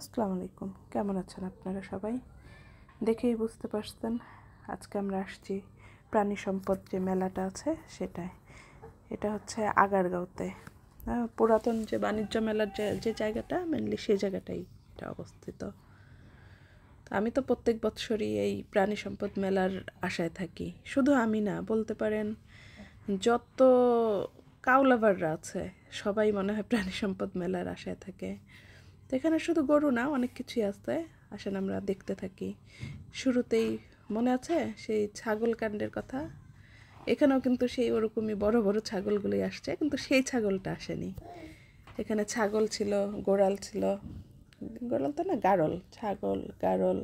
আসসালামু আলাইকুম, কেমন আছেন আপনারা সবাই? দেখেই বুঝতে পারছেন আজকে আমরা আসছি প্রাণী সম্পদ যে মেলাটা আছে সেটায়। এটা হচ্ছে আগারগাঁওতে, পুরাতন যে বাণিজ্য মেলার যে জায়গাটা মেনলি সেই জায়গাটাই এটা অবস্থিত। আমি তো প্রত্যেক বৎসরই এই প্রাণী সম্পদ মেলার আশায় থাকি। শুধু আমি না, বলতে পারেন যত কাউ লাভাররা আছে সবাই মনে হয় প্রাণী সম্পদ মেলার আশায় থাকে। তো এখানে শুধু গরু না, অনেক কিছুই আছে। আসেন আমরা দেখতে থাকি। শুরুতেই মনে আছে সেই ছাগল কাণ্ডের কথা? এখানেও কিন্তু সেই ওরকমই বড় বড় ছাগলগুলোই আসছে, কিন্তু সেই ছাগলটা আসেনি। এখানে ছাগল ছিল, গোড়াল ছিল, গোড়াল তো না, গাড়ল, ছাগল, গাড়ল,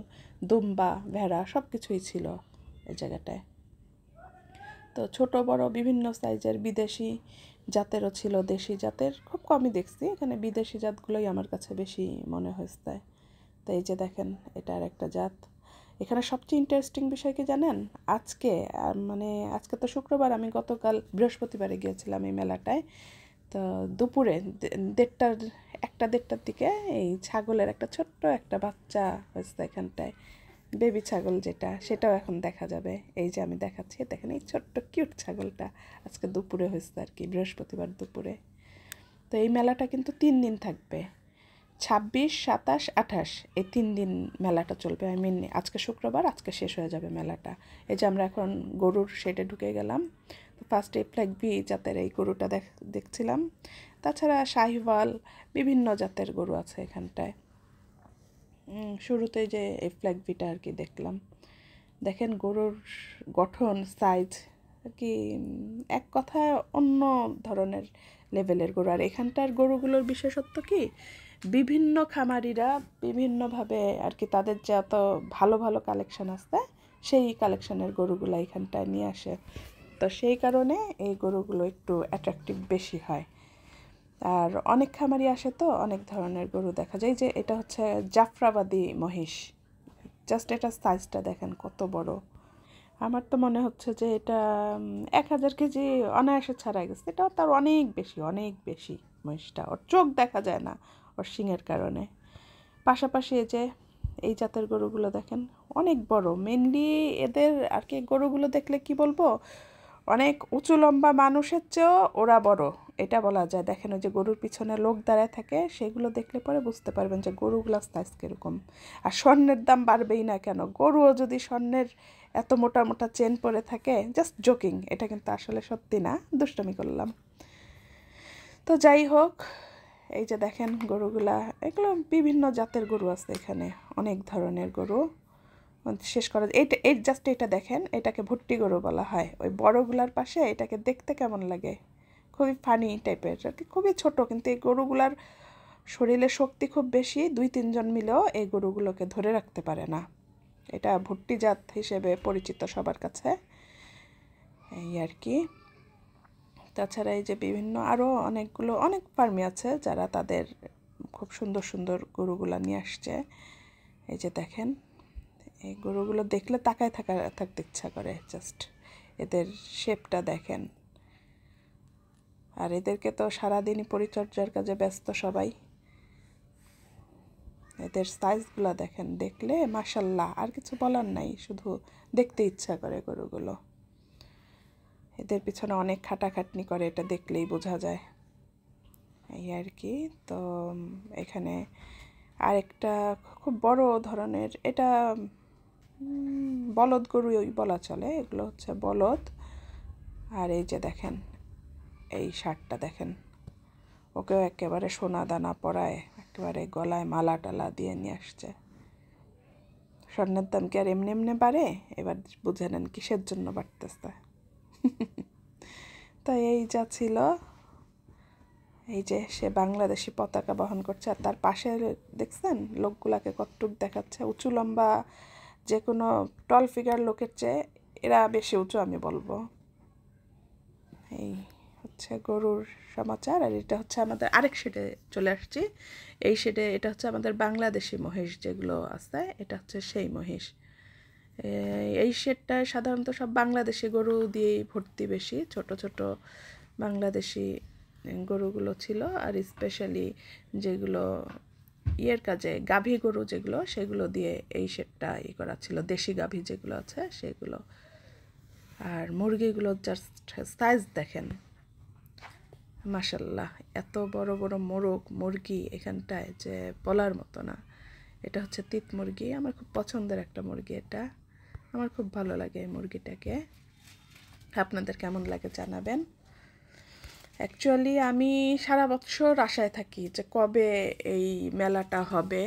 দুম্বা, ভেড়া সব কিছুই ছিল এই জায়গাটায়। তো ছোট বড় বিভিন্ন সাইজের বিদেশি জাতেরও ছিল, দেশি জাতের খুব কমই দেখছি। এখানে বিদেশি জাতগুলোই আমার কাছে বেশি মনে হয়েছে। তো এই যে দেখেন, এটা আর একটা জাত। এখানে সবচেয়ে ইন্টারেস্টিং বিষয় কি জানেন? আজকে আজকে তো শুক্রবার, আমি গতকাল বৃহস্পতিবারে গিয়েছিলাম এই মেলাটায়। তো দুপুরে দেড়টার দিকে এই ছাগলের একটা ছোট্ট একটা বাচ্চা হয়েছে এখানটায়, বেবি ছাগল যেটা, সেটাও এখন দেখা যাবে। এই যে আমি দেখাচ্ছি, দেখেন এই ছোট্ট কিউট ছাগলটা আজকে দুপুরে হয়েছে আর কি, বৃহস্পতিবার দুপুরে। তো এই মেলাটা কিন্তু 3 দিন থাকবে, 26, 27, 28 এই 3 দিন মেলাটা চলবে। আজকে শুক্রবার, আজকে শেষ হয়ে যাবে মেলাটা। এই যে আমরা এখন গরুর শেডে ঢুকে গেলাম। তো ফার্স্টে ফ্ল্যাগবি জাতের এই গরুটা দেখছিলাম। তাছাড়া শাহিওয়াল বিভিন্ন জাতের গরু আছে এখানটায়। শুরুতে যে এই ফ্ল্যাগবিটা আর কি দেখলাম। দেখেন গরুর গঠন, সাইজ আর কি এক কথায় অন্য ধরনের লেভেলের গরু। আর এখানটার গরুগুলোর বিশেষত্ব কি, বিভিন্ন খামারিরা বিভিন্নভাবে আর কি তাদের যে এত ভালো ভালো কালেকশান আসছে, সেই কালেকশানের গরুগুলো এখানটায় নিয়ে আসে। তো সেই কারণে এই গরুগুলো একটু অ্যাট্রাকটিভ বেশি হয়। আর অনেক খামারি আসে, তো অনেক ধরনের গরু দেখা যায়। যে এটা হচ্ছে জাফরাবাদী মহিষ, জাস্ট এটা সাইজটা দেখেন কত বড়। আমার তো মনে হচ্ছে যে এটা 1000 কেজি অনায়াসে ছাড়া গেছে। এটা তার অনেক বেশি, অনেক বেশি মহিষটা। ওর চোখ দেখা যায় না ওর শিংয়ের কারণে। পাশাপাশি এই যে এই জাতের গরুগুলো দেখেন অনেক বড়। মেনলি এদের আর কি গরুগুলো দেখলে কি বলবো, অনেক উঁচু লম্বা মানুষের চেয়েও ওরা বড়, এটা বলা যায়। দেখেন ওই যে গরুর পিছনে লোক দাঁড়ায় থাকে, সেগুলো দেখলে পরে বুঝতে পারবেন যে গরুগুলার সাইজ কীরকম। আর স্বর্ণের দাম বাড়বেই না কেন? গরুও যদি স্বর্ণের এত মোটা মোটা চেন পরে থাকে, জাস্ট জোকিং, এটা কিন্তু আসলে সত্যি না, দুষ্টামি করলাম। তো যাই হোক, এই যে দেখেন গরুগুলা, এগুলো বিভিন্ন জাতের গরু আছে এখানে, অনেক ধরনের গরু। শেষ করা জাস্ট এটা দেখেন, এটাকে ভুট্টি গরু বলা হয়। ওই বড়গুলার পাশে এটাকে দেখতে কেমন লাগে, খুবই ফানি টাইপের আর কি, খুবই ছোট, কিন্তু এই গরুগুলার শরীরে শক্তি খুব বেশি। 2-3 জন মিলেও এই গরুগুলোকে ধরে রাখতে পারে না। এটা ভুট্টি জাত হিসেবে পরিচিত সবার কাছে, এই আর কি। তাছাড়া এই যে বিভিন্ন আরও অনেক ফার্মি আছে যারা তাদের খুব সুন্দর সুন্দর গরুগুলা নিয়ে আসছে। এই যে দেখেন, এই গরুগুলো দেখলে তাকায় থাকতে ইচ্ছা করে। জাস্ট এদের শেপটা দেখেন। আর এদেরকে তো সারাদিনই পরিচর্যার কাজে ব্যস্ত সবাই। এদের সাইজগুলো দেখেন, দেখলে মাশাল্লাহ, আর কিছু বলার নাই, শুধু দেখতে ইচ্ছা করে গরুগুলো। এদের পিছনে অনেক খাটাখাটনি করে, এটা দেখলেই বোঝা যায়, এই আর কি। তো এখানে আরেকটা খুব বড় ধরনের, এটা বলদ গরুই বলা চলে, এগুলো হচ্ছে বলদ। আর এই যে দেখেন এই ষাঁড়টা দেখেন, ওকেও একেবারে সোনা দানা পরায় একেবারে গলায় মালা টালা দিয়ে নিয়ে আসছে। স্বর্ণের দাম কি আর এমনি এমনি বাড়ে? এবার বুঝে নেন কিসের জন্য বাড়তেছে। তো এই যা ছিল, এই যে সে বাংলাদেশি পতাকা বহন করছে, আর তার পাশে দেখছেন লোকগুলাকে কতটুক দেখাচ্ছে, উঁচু লম্বা। যে কোনো টল ফিগার লোকের চেয়ে এরা বেশি উঁচু আমি বলবো। এই হচ্ছে গরুর সমাচার। আর এটা হচ্ছে আমাদের আরেক শেডে চলে আসছি। এই শেডে এটা হচ্ছে আমাদের বাংলাদেশি মহিষ যেগুলো আছে, এটা হচ্ছে সেই মহিষ। এই শেডটায় সাধারণত সব বাংলাদেশি গরু দিয়েই ভর্তি, বেশি ছোট ছোট বাংলাদেশি গরুগুলো ছিল। আর স্পেশালি যেগুলো ইয়ের কাজে গাভী গরু যেগুলো সেগুলো দিয়ে এই শেডটা করা ছিল, দেশি গাভী যেগুলো আছে সেগুলো। আর মুরগিগুলোর জাস্ট সাইজ দেখেন, মাশাল্লাহ, এত বড় বড় মুরগি এখানটায় যে বলার মতো না। এটা হচ্ছে তিত মুরগি, আমার খুব পছন্দের একটা মুরগি এটা, আমার খুব ভালো লাগে এই মুরগিটাকে। আপনাদের কেমন লাগে জানাবেন। অ্যাকচুয়ালি আমি সারা বছর আশায় থাকি যে কবে এই মেলাটা হবে।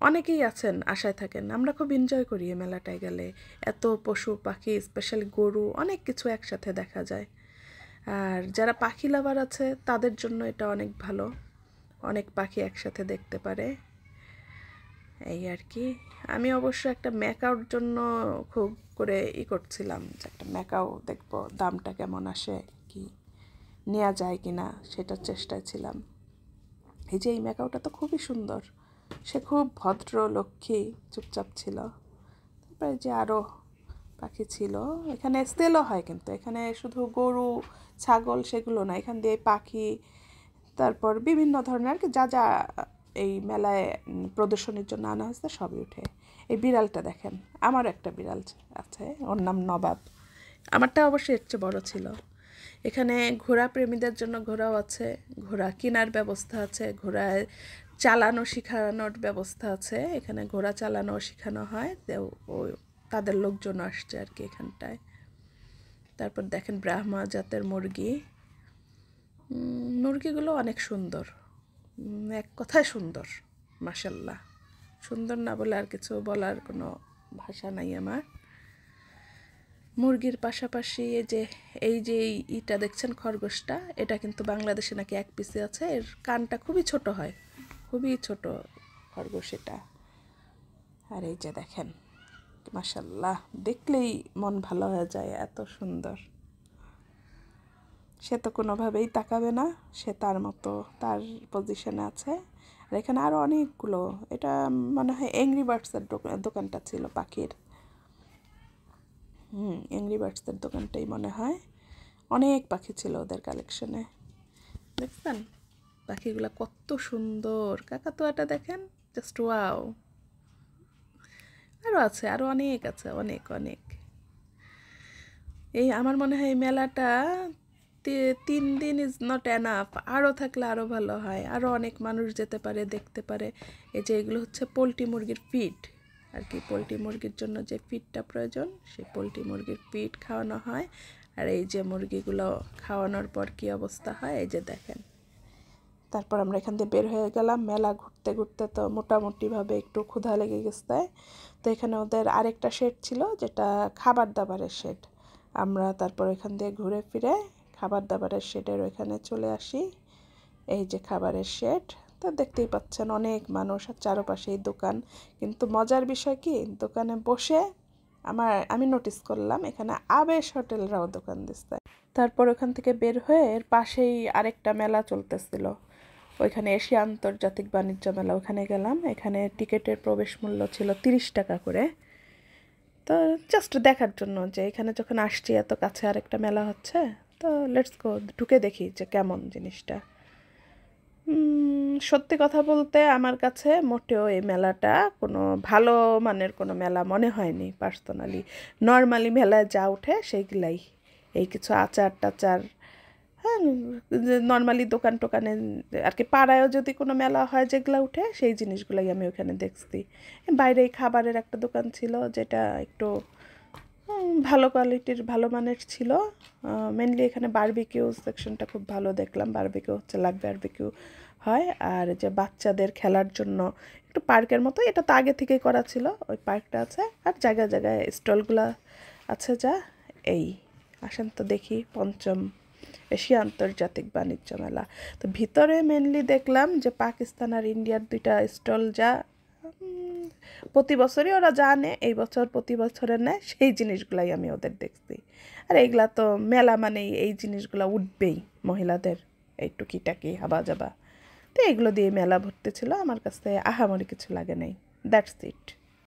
অনেকেই আছেন আশায় থাকেন, আমরা খুব এনজয় করি এই মেলাটায় গেলে। এত পশু পাখি, স্পেশালি গরু, অনেক কিছু একসাথে দেখা যায়। আর যারা পাখি লাভার আছে তাদের জন্য এটা অনেক ভালো, অনেক পাখি একসাথে দেখতে পারে, এই আর কি। আমি অবশ্য একটা ম্যাকাওর জন্য খুব করে করছিলাম যে একটা ম্যাকাও দেখব, দামটা কেমন আসে, কি নেওয়া যায় কি না, সেটার চেষ্টায় ছিলাম। এই যে এই ম্যাকাওটা তো খুবই সুন্দর, সে খুব ভদ্র লক্ষ্মী চুপচাপ ছিল। তারপরে যে আরও পাখি ছিল, এখানে সেলও হয়, কিন্তু এখানে শুধু গরু ছাগল সেগুলো না, এখান দিয়ে পাখি, তারপর বিভিন্ন ধরনের আর কি যা যা এই মেলায় প্রদর্শনীর জন্য আনা হয়েছে সবই উঠে। এই বিড়ালটা দেখেন, আমার একটা বিড়াল আছে, ওর নাম নবাব। আমারটা অবশ্যই এর চেয়ে বড় ছিল। এখানে ঘোড়া প্রেমীদের জন্য ঘোড়াও আছে, ঘোড়া কেনার ব্যবস্থা আছে, ঘোড়ায় চালানো শেখানোর ব্যবস্থা আছে। এখানে ঘোড়া চালানো শেখানো হয়, তাদের লোকজন আসছে আর কি এখানটায়। তারপর দেখেন ব্রাহ্মা জাতের মুরগি, মুরগিগুলো অনেক সুন্দর, এক কথায় সুন্দর, মাশাল্লাহ। সুন্দর না বলে আর কিছু বলার কোনো ভাষা নাই আমার। মুরগির পাশাপাশি এই যে ইটা দেখছেন খরগোশটা, এটা কিন্তু বাংলাদেশে নাকি এক পিসে আছে, এর কানটা খুবই ছোট হয়, খুবই ছোট খরগোশ এটা। আর এই যে দেখেন, মাশাল্লাহ, দেখলেই মন ভালো হয়ে যায়, এত সুন্দর। সে তো কোনোভাবেই তাকাবে না, সে তার মতো তার পজিশনে আছে। আর এখানে আরও অনেকগুলো, এটা মনে হয় এংরি বার্ডসের দোকানটা ছিল পাখির। এংরি বার্ডসের দোকানটাই মনে হয়। অনেক পাখি ছিল ওদের কালেকশনে, দেখছেন পাখিগুলো কত সুন্দর। কাকাতুয়াটা দেখেন, জাস্ট ওয়াও। আরও আছে, আরও অনেক আছে, অনেক অনেক। এই আমার মনে হয় এই মেলাটা 3 দিন ইজ নট এনাফ, আরও থাকলে আরও ভালো হয়, আরও অনেক মানুষ যেতে পারে, দেখতে পারে। এই যে এগুলো হচ্ছে পোলট্রি মুরগির ফিড আর কি, পোলট্রি মুরগির জন্য যে ফিডটা প্রয়োজন সেই পোলট্রি মুরগির ফিড খাওয়ানো হয়। আর এই যে মুরগিগুলো খাওয়ানোর পর কী অবস্থা হয় এই যে দেখেন। তারপর আমরা এখান থেকে বের হয়ে গেলাম। মেলা ঘুরতে ঘুরতে তো মোটামুটিভাবে একটু ক্ষুধা লেগে গেছে, তো এখানে ওদের আরেকটা শেড ছিল যেটা খাবার দাবারের শেড। আমরা তারপর এখান দিয়ে ঘুরে ফিরে খাবার দাবারের শেডের ওইখানে চলে আসি। এই যে খাবারের শেড, তো দেখতেই পাচ্ছেন অনেক মানুষ আর চারপাশেই দোকান। কিন্তু মজার বিষয় কি, দোকানে বসে আমি নোটিস করলাম এখানে আবেশ হোটেলরাও দোকান দিচ্ছে। তারপর ওখান থেকে বের হয়ে এর পাশেই আরেকটা মেলা চলতেছিল, ওইখানে এশিয়া আন্তর্জাতিক বাণিজ্য মেলা, ওখানে গেলাম। এখানে টিকিটের প্রবেশ মূল্য ছিল 30 টাকা করে। তো জাস্ট দেখার জন্য যে এখানে যখন আসছি এত কাছে আরেকটা মেলা হচ্ছে, তো লেটস গো, ঢুকে দেখি যে কেমন জিনিসটা। সত্যি কথা বলতে আমার কাছে মোটেও এই মেলাটা কোনো ভালো মানের কোনো মেলা মনে হয়নি পার্সোনালি। নর্মালি মেলায় যা ওঠে সেইগুলাই, এই কিছু আচার টাচার, হ্যাঁ, নর্মালি দোকান টোকানে আর কি, পাড়ায়ও যদি কোনো মেলা হয় যেগুলো উঠে সেই জিনিসগুলাই আমি ওখানে দেখছি। বাইরে খাবারের একটা দোকান ছিল যেটা একটু ভালো কোয়ালিটির, ভালো মানের ছিল। মেনলি এখানে বারবিকিউ সেকশনটা খুব ভালো দেখলাম, বারবিকিউ হচ্ছে লাইভ বারবিকিউ হয়। আর যে বাচ্চাদের খেলার জন্য একটু পার্কের মতো, এটা তো আগে থেকেই করা ছিল, ওই পার্কটা আছে। আর জায়গায় জায়গায় স্টলগুলো আছে যা। এই আসেন তো দেখি পঞ্চম এশিয়া আন্তর্জাতিক বাণিজ্য মেলা। তো ভিতরে মেনলি দেখলাম যে পাকিস্তান আর ইন্ডিয়ার 2টা স্টল, যা প্রতি বছরই ওরা যা নেয় এই বছর প্রতি বছরের নেয় সেই জিনিসগুলাই আমি ওদের দেখছি। আর এইগুলা তো মেলা মানেই এই জিনিসগুলো উঠবেই, মহিলাদের এই টুকিটাকি হাবা যাবা, তো এগুলো দিয়ে মেলা ভর্তি ছিল। আমার কাছে আহামরি কিছু লাগে নাই, দ্যাটস ইট।